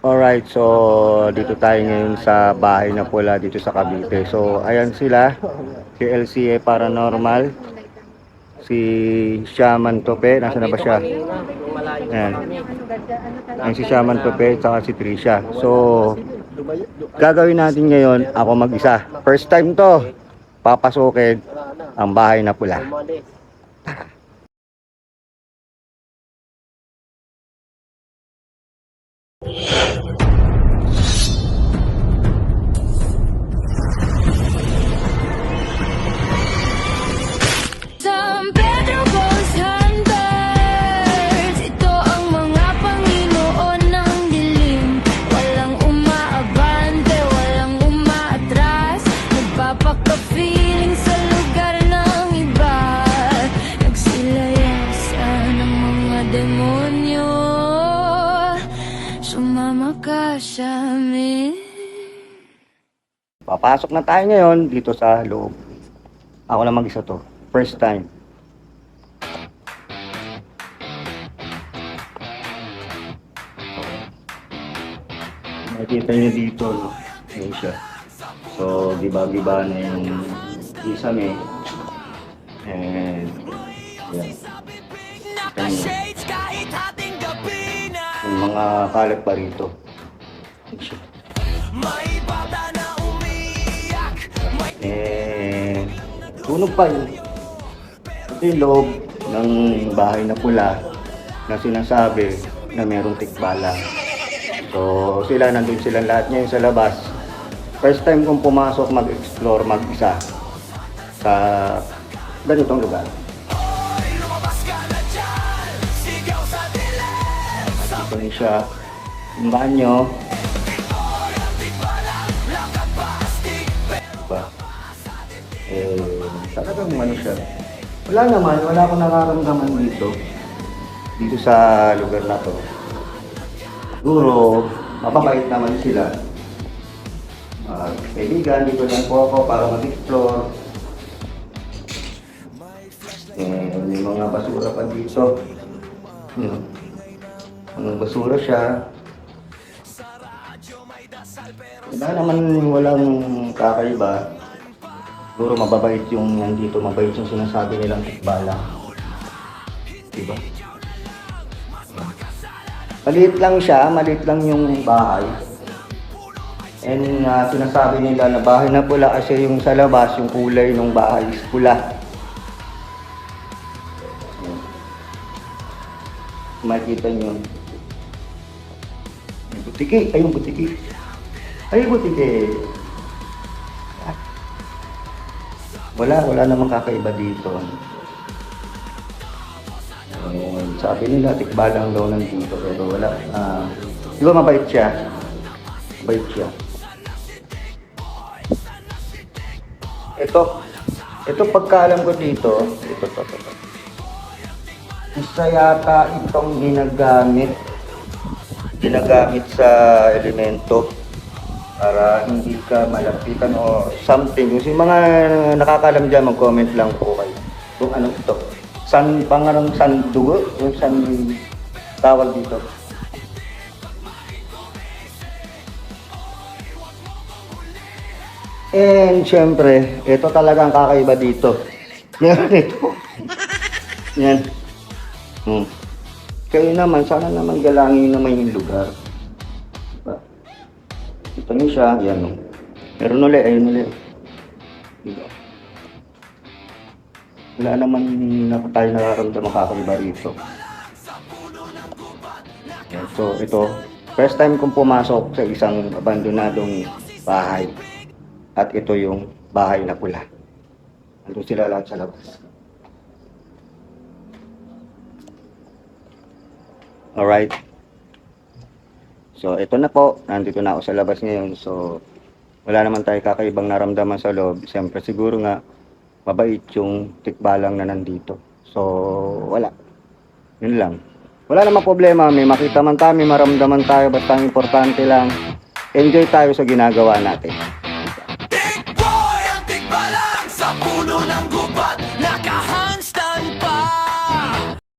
Alright, so dito tayo ngayon sa bahay na pula dito sa Cavite. So ayan sila, si LCA Paranormal, si Shaman Tope, nasa na ba siya? Ayan. Ayan si Shaman Tope, saka si Trisha. So gagawin natin ngayon, ako mag-isa. First time to, papasukin ang bahay na pula. San Pedro Ghost Hunters. Ito ang mga Panginoon ng dilim. Walang umaabante, walang umaatras. Nagpapaka-feeling sa lugar ng iba. Nagsilayasan ang mga demonyo. Sumama ka sa amin. Papasok na tayo ngayon dito sa loob. Ako lang mag-isa to. First time. Nakikita niyo dito, no? Ayun siya. So, giba-giba na yung isame. And, yan. Kita niyo. Yung mga kalat pa rito. Ayun siya. Tunog pa yun. Ito yung loob ng bahay na pula na sinasabi na merong tikbalang. So sila, nandun silang lahat ngayon sa labas. First time kong pumasok mag-explore mag-isa sa ganitong lugar. Ito rin siya, yung banyo. Diba? Talagang ano siya. Wala naman, wala akong nararamdaman dito sa lugar na to. Siguro, mababait naman sila. Kaibigan, dito lang po ako para mag-explore. May mga basura pa dito. Ang basura siya. Wala naman, walang kakaiba. Siguro mababait yung nandito, mabait yung sinasabi nilang tikbala. Diba? Maliit lang siya, maliit lang yung bahay. And sinasabi nila na bahay na pula kasi yung sa labas, yung kulay ng bahay is pula. Makikita nyo. Ay, butiki! Ayun, butiki! Ay, butiki! Wala namang kakaiba dito. Sabi nila, tikbalang daw nandito, pero wala. Di ba mabait siya? Mabait siya. Ito pagkaalam ko dito, ito. Isa yata itong ginagamit sa elemento para hindi ka malapitan o something. Yung mga nakakalam dyan, mag-comment lang po kayo kung anong ito. Pangarang sandugo? Yung tawag dito. And syempre, ito talagang kakaiba dito. Yan, ito. Yan. Kayo naman, sana naman galangin naman yung lugar. Ito niyo siya, yan o. Meron ulit, ayun ulit. Diba? Wala naman na tayo nararamdaman kakaiba rito. Yan, so ito, first time kong pumasok sa isang abandonadong bahay. At ito yung bahay na pula. Nandun sila lahat sa labas. Alright. So, ito na po. Nandito na ako sa labas ngayon. So, wala naman tayo kakaibang naramdaman sa loob. Siyempre, siguro nga, mabait yung tikbalang na nandito. So, wala. Yun lang. Wala namang problema. May makita man tayo, may maramdaman tayo. Basta ang importante lang, enjoy tayo sa ginagawa natin.